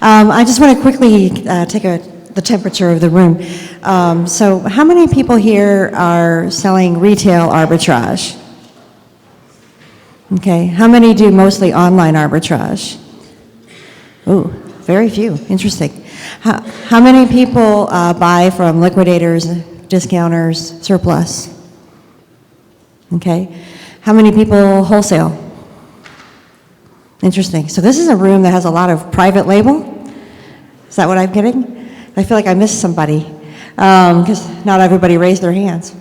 I just want to quickly take the temperature of the room. So how many people here are selling retail arbitrage? Okay, how many do mostly online arbitrage? Ooh, very few, interesting. How many people buy from liquidators, discounters, surplus? Okay, how many people wholesale? Interesting. So this is a room that has a lot of private label. Is that what I'm getting? I feel like I missed somebody because not everybody raised their hands.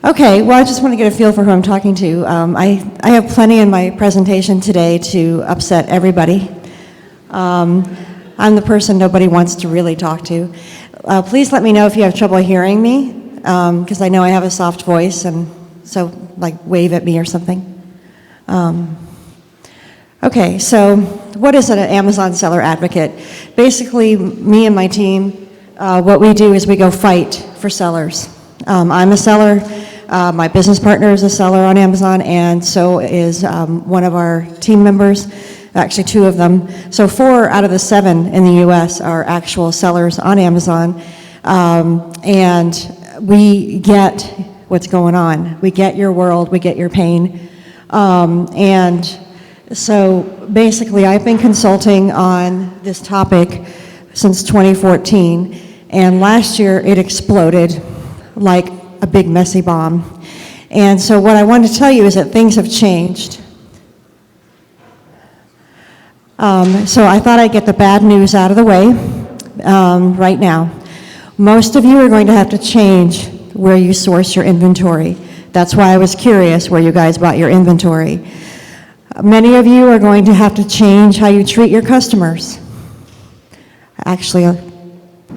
Okay, well, I just want to get a feel for who I'm talking to. I have plenty in my presentation today to upset everybody. I'm the person nobody wants to really talk to. Please let me know if you have trouble hearing me because I know I have a soft voice, and so like wave at me or something. Okay, so what is an Amazon seller advocate? Basically, me and my team, what we do is we go fight for sellers. I'm a seller, my business partner is a seller on Amazon, and so is one of our team members, actually 2 of them. So 4 out of the 7 in the US are actual sellers on Amazon, and we get what's going on. We get your world, we get your pain, and so basically, I've been consulting on this topic since 2014, and last year it exploded like a big messy bomb. And so what I want to tell you is that things have changed. So I thought I'd get the bad news out of the way right now. Most of you are going to have to change where you source your inventory. That's why I was curious where you guys bought your inventory. Many of you are going to have to change how you treat your customers. Actually,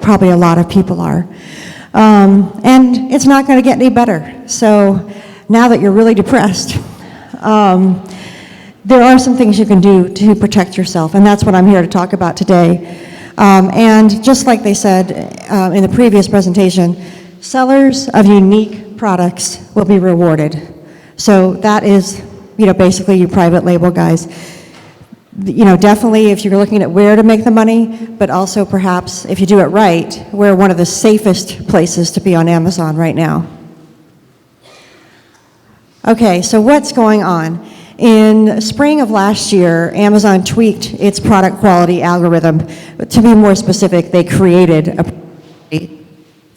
probably a lot of people are. And it's not going to get any better. So now that you're really depressed, there are some things you can do to protect yourself, and that's what I'm here to talk about today. And just like they said in the previous presentation, sellers of unique products will be rewarded. So that is, basically you private label guys. Definitely if you're looking at where to make the money, but also perhaps if you do it right, we're one of the safest places to be on Amazon right now. Okay, so what's going on? In spring of last year, Amazon tweaked its product quality algorithm. To be more specific, they created a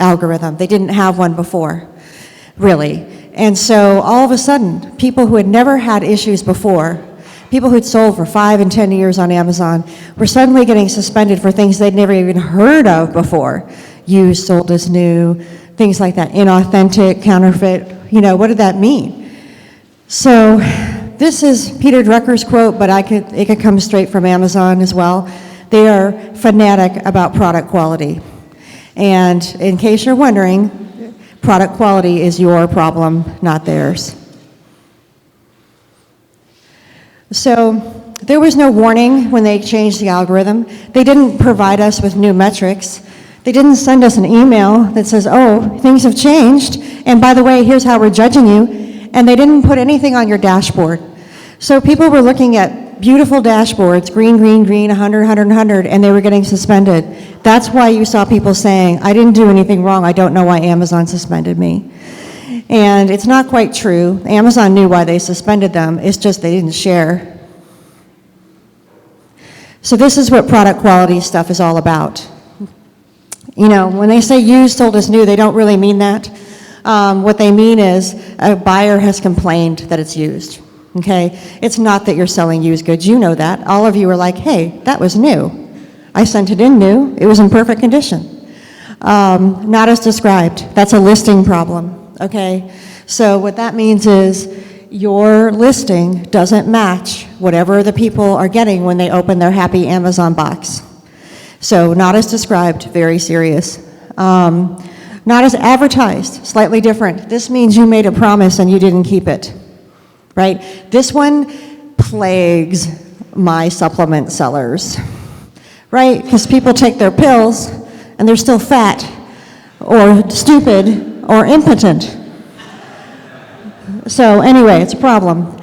algorithm. They didn't have one before, really. And so all of a sudden, people who had never had issues before, people who'd sold for 5 and 10 years on Amazon, were suddenly getting suspended for things they'd never even heard of before. Used, sold as new, things like that. Inauthentic, counterfeit, what did that mean? So this is Peter Drucker's quote, but it could come straight from Amazon as well. They are fanatic about product quality. And in case you're wondering, product quality is your problem, not theirs. So there was no warning when they changed the algorithm. They didn't provide us with new metrics. They didn't send us an email that says, oh, things have changed, and by the way, here's how we're judging you. And they didn't put anything on your dashboard. So people were looking at beautiful dashboards, green, green, green, 100, 100, 100, and they were getting suspended. That's why you saw people saying, I didn't do anything wrong, I don't know why Amazon suspended me. And it's not quite true. Amazon knew why they suspended them, it's just they didn't share. So this is what product quality stuff is all about. When they say used, sold as new, they don't really mean that. What they mean is a buyer has complained that it's used. Okay, it's not that you're selling used goods, you know that. All of you are like, hey, that was new. I sent it in new, it was in perfect condition. Not as described, that's a listing problem, okay? So what that means is your listing doesn't match whatever the people are getting when they open their happy Amazon box. So not as described, very serious. Not as advertised, slightly different. This means you made a promise and you didn't keep it. Right? This one plagues my supplement sellers, right? Because people take their pills and they're still fat or stupid or impotent. So anyway, it's a problem.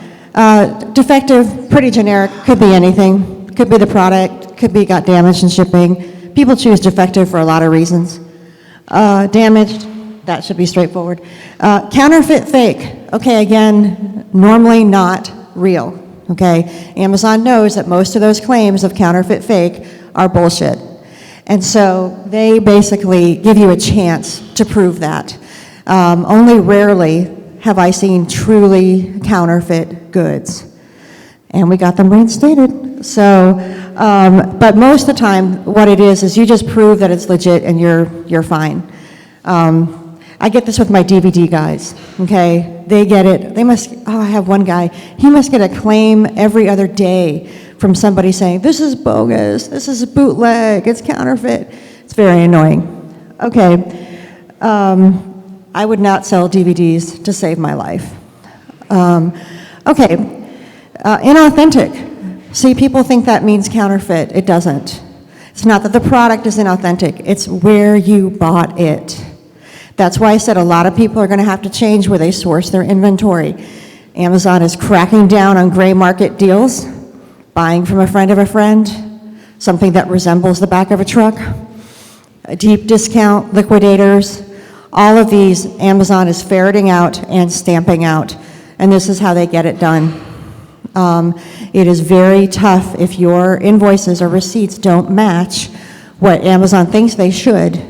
Defective, pretty generic, could be anything. Could be the product, could be got damaged in shipping. People choose defective for a lot of reasons. Damaged, that should be straightforward. Counterfeit, fake. Okay, again, normally not real. Okay, Amazon knows that most of those claims of counterfeit, fake are bullshit. And so they basically give you a chance to prove that. Only rarely have I seen truly counterfeit goods. And we got them reinstated. So, but most of the time, what it is you just prove that it's legit and you're fine. I get this with my DVD guys, okay? They get it, they must, I have one guy, he must get a claim every other day from somebody saying, this is bogus, this is a bootleg, it's counterfeit. It's very annoying. Okay, I would not sell DVDs to save my life. Inauthentic. See, people think that means counterfeit. It doesn't. It's not that the product is inauthentic, it's where you bought it. That's why I said a lot of people are going to have to change where they source their inventory. Amazon is cracking down on gray market deals, buying from a friend, something that resembles the back of a truck, a deep discount, liquidators. All of these, Amazon is ferreting out and stamping out, and this is how they get it done. It is very tough if your invoices or receipts don't match what Amazon thinks they should.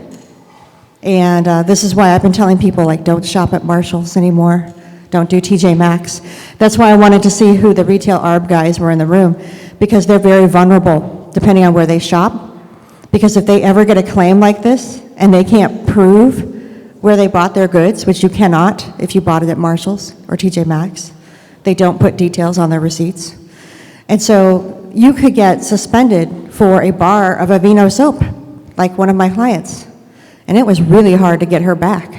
And this is why I've been telling people, like, don't shop at Marshall's anymore. Don't do TJ Maxx. That's why I wanted to see who the retail ARB guys were in the room, because they're very vulnerable, depending on where they shop. Because if they ever get a claim like this, and they can't prove where they bought their goods, which you cannot if you bought it at Marshall's or TJ Maxx, they don't put details on their receipts. And so you could get suspended for a bar of Aveeno soap, like one of my clients. And it was really hard to get her back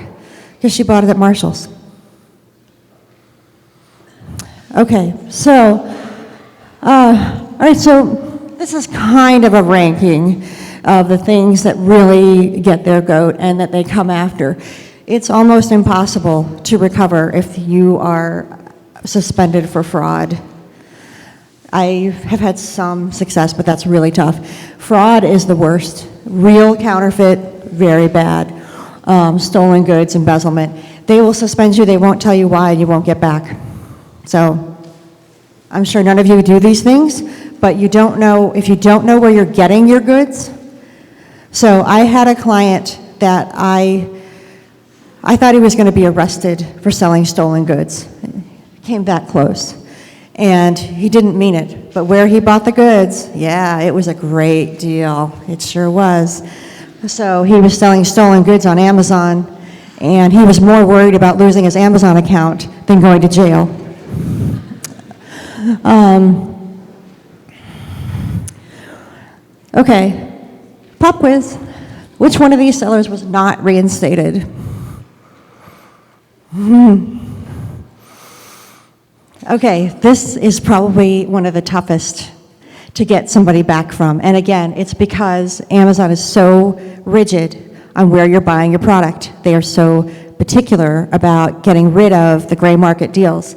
because she bought it at Marshall's. Okay, so, all right, so this is kind of a ranking of the things that really get their goat and that they come after. It's almost impossible to recover if you are suspended for fraud. I have had some success, but that's really tough. Fraud is the worst. Real counterfeit, very bad. Stolen goods, embezzlement. They will suspend you, they won't tell you why, and you won't get back. So, I'm sure none of you do these things, but you don't know, if you don't know where you're getting your goods. So I had a client that I thought he was going to be arrested for selling stolen goods. Came that close. And he didn't mean it, but where he bought the goods, yeah, it was a great deal. It sure was. So he was selling stolen goods on Amazon, and he was more worried about losing his Amazon account than going to jail. Okay, pop quiz. Which one of these sellers was not reinstated? Okay, this is probably one of the toughest to get somebody back from. And again, it's because Amazon is so rigid on where you're buying your product. They are so particular about getting rid of the gray market deals.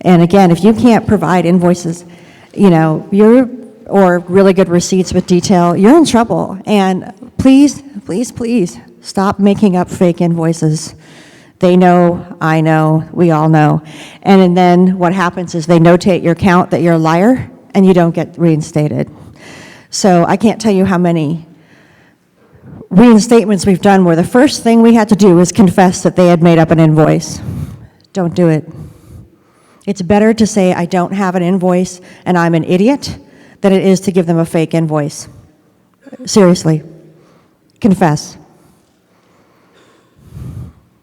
And again, if you can't provide invoices, or really good receipts with detail, you're in trouble. And please, please, please stop making up fake invoices. They know, I know, we all know. And then what happens is they notate your account that you're a liar and you don't get reinstated. So I can't tell you how many reinstatements we've done where the first thing we had to do was confess that they had made up an invoice. Don't do it. It's better to say I don't have an invoice and I'm an idiot than it is to give them a fake invoice. Seriously. Confess.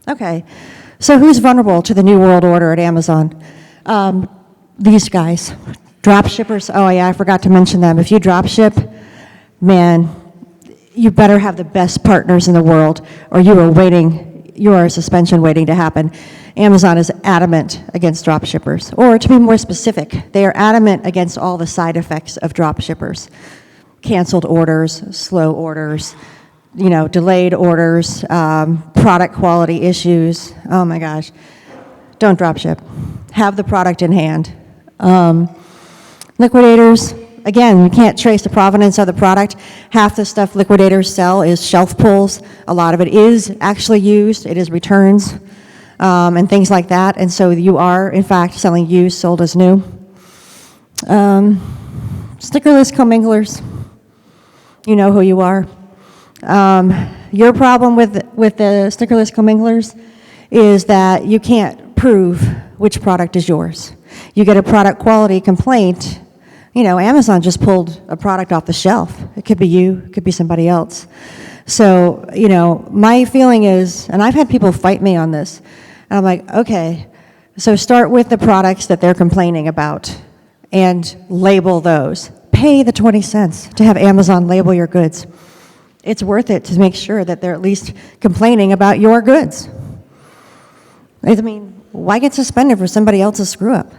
Okay, so who's vulnerable to the New World Order at Amazon? These guys, drop shippers. Oh yeah, I forgot to mention them. If you drop ship, man, you better have the best partners in the world, or you are a suspension waiting to happen. Amazon is adamant against drop shippers, or to be more specific, they are adamant against all the side effects of drop shippers. Canceled orders, slow orders, delayed orders, product quality issues. Oh my gosh. Don't drop ship. Have the product in hand. Liquidators, Again, you can't trace the provenance of the product. Half the stuff liquidators sell is shelf pulls. A lot of it is actually used. It is returns and things like that. And so you are, in fact, selling used, sold as new. Stickerless comminglers. You know who you are. Your problem with the stickerless comminglers is that you can't prove which product is yours. You get a product quality complaint. You know, Amazon just pulled a product off the shelf. It could be you, it could be somebody else. So, you know, my feeling is, and I've had people fight me on this, and I'm like, okay, so start with the products that they're complaining about and label those. Pay the 20 cents to have Amazon label your goods. It's worth it to make sure that they're at least complaining about your goods. I mean, why get suspended for somebody else's screw up?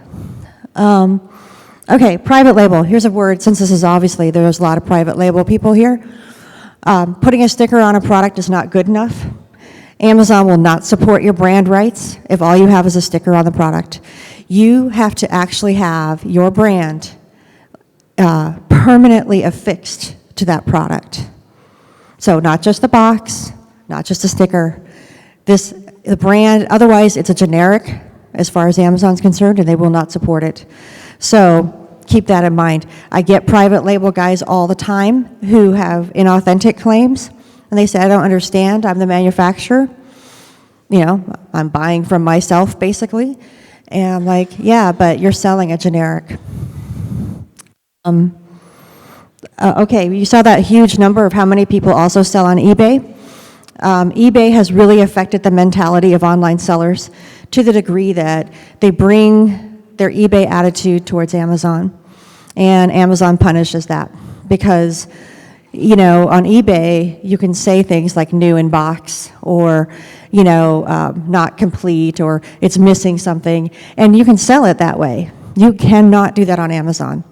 Okay, private label. Here's a word, since this is obviously, there's a lot of private label people here. Putting a sticker on a product is not good enough. Amazon will not support your brand rights if all you have is a sticker on the product. You have to actually have your brand permanently affixed to that product. So not just the box, not just a sticker. The brand, otherwise it's a generic as far as Amazon's concerned, and they will not support it. So keep that in mind. I get private label guys all the time who have inauthentic claims, and they say, I don't understand, I'm the manufacturer. You know, I'm buying from myself, basically. And I'm like, yeah, but you're selling a generic. Okay, you saw that huge number of how many people also sell on eBay. eBay has really affected the mentality of online sellers to the degree that they bring their eBay attitude towards Amazon, and Amazon punishes that because, you know, on eBay, you can say things like new in box or, you know, not complete or it's missing something, and you can sell it that way. You cannot do that on Amazon.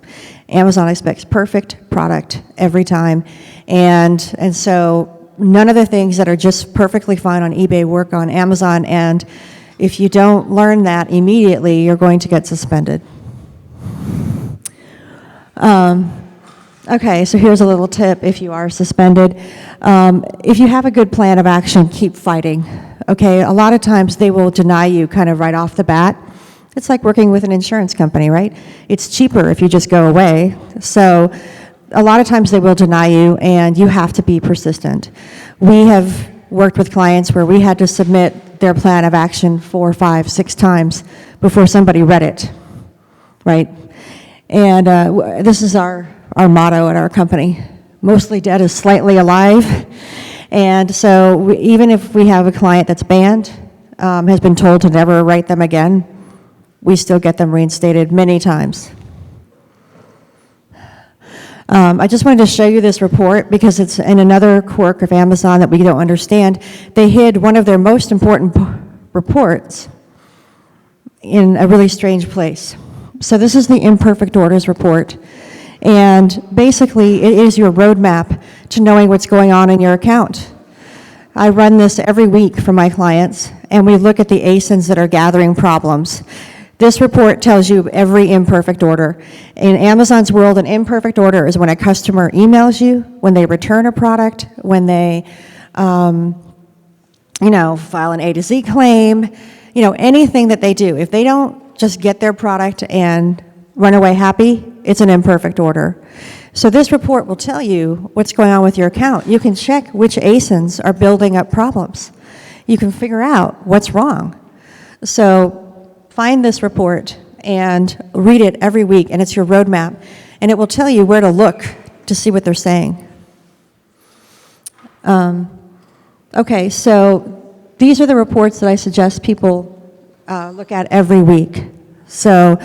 Amazon expects perfect product every time, and so none of the things that are just perfectly fine on eBay work on Amazon, and if you don't learn that immediately, you're going to get suspended. Okay, so here's a little tip if you are suspended. If you have a good plan of action, keep fighting. Okay, a lot of times they will deny you kind of right off the bat. It's like working with an insurance company, right? It's cheaper if you just go away. So a lot of times they will deny you, and you have to be persistent. We have worked with clients where we had to submit their plan of action 4, 5, 6 times before somebody read it, right? And this is our motto at our company. Mostly dead is slightly alive. And so even if we have a client that's banned, has been told to never write them again, we still get them reinstated many times. I just wanted to show you this report because it's in another quirk of Amazon that we don't understand. They hid one of their most important reports in a really strange place. So this is the Imperfect Orders report. And basically, it is your roadmap to knowing what's going on in your account. I run this every week for my clients, and we look at the ASINs that are gathering problems. This report tells you every imperfect order. In Amazon's world, an imperfect order is when a customer emails you, when they return a product, when they, file an A to Z claim, anything that they do. If they don't just get their product and run away happy, it's an imperfect order. So this report will tell you what's going on with your account. You can check which ASINs are building up problems. You can figure out what's wrong. So find this report and read it every week, and it's your roadmap, and it will tell you where to look to see what they're saying. Okay, so these are the reports that I suggest people look at every week. So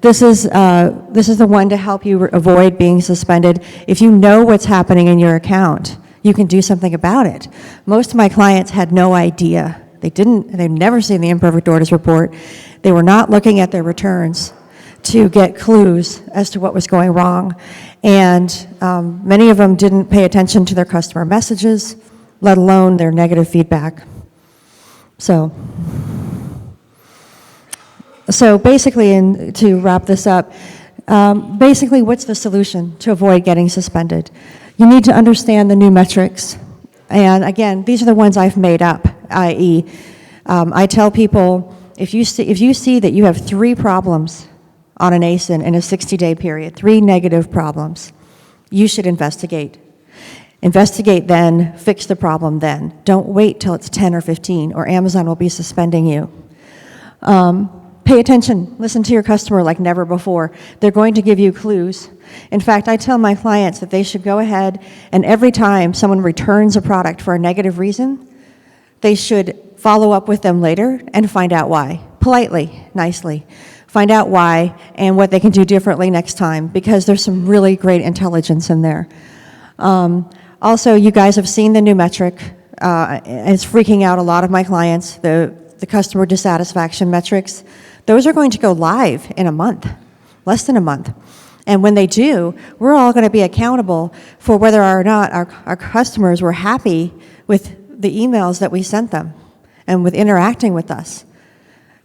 this is the one to help you avoid being suspended. If you know what's happening in your account, you can do something about it. Most of my clients had no idea. They'd never seen the Imperfect Orders report. They were not looking at their returns to get clues as to what was going wrong. And many of them didn't pay attention to their customer messages, let alone their negative feedback. So basically, to wrap this up, Basically, what's the solution to avoid getting suspended? You need to understand the new metrics. And again, these are the ones I've made up, i.e., I tell people, if you see that you have 3 problems on an ASIN in a 60-day period, 3 negative problems, you should investigate. Investigate then, fix the problem then. Don't wait till it's 10 or 15, or Amazon will be suspending you. Pay attention, listen to your customer like never before. They're going to give you clues. In fact, I tell my clients that they should go ahead and every time someone returns a product for a negative reason, they should follow up with them later and find out why. Politely, nicely. Find out why and what they can do differently next time, because there's some really great intelligence in there. Also, you guys have seen the new metric. It's freaking out a lot of my clients, the customer dissatisfaction metrics. Those are going to go live in a month, less than a month. And when they do, we're all going to be accountable for whether or not our customers were happy with the emails that we sent them and with interacting with us.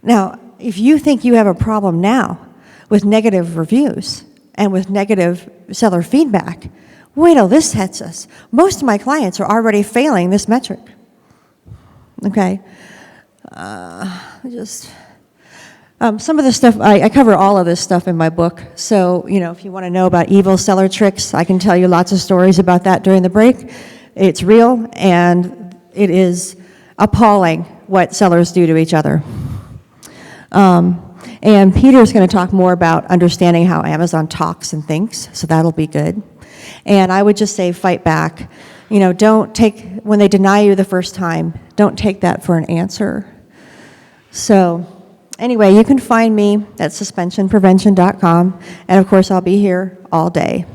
Now, if you think you have a problem now with negative reviews and with negative seller feedback, wait till this hits us. Most of my clients are already failing this metric. Okay? Some of this stuff, I cover all of this stuff in my book. So, if you want to know about evil seller tricks, I can tell you lots of stories about that during the break. It's real, and it is appalling what sellers do to each other. And Peter's going to talk more about understanding how Amazon talks and thinks, so that'll be good. And I would just say fight back. Don't take, when they deny you the first time, don't take that for an answer. So, anyway, you can find me at suspensionprevention.com, and of course I'll be here all day.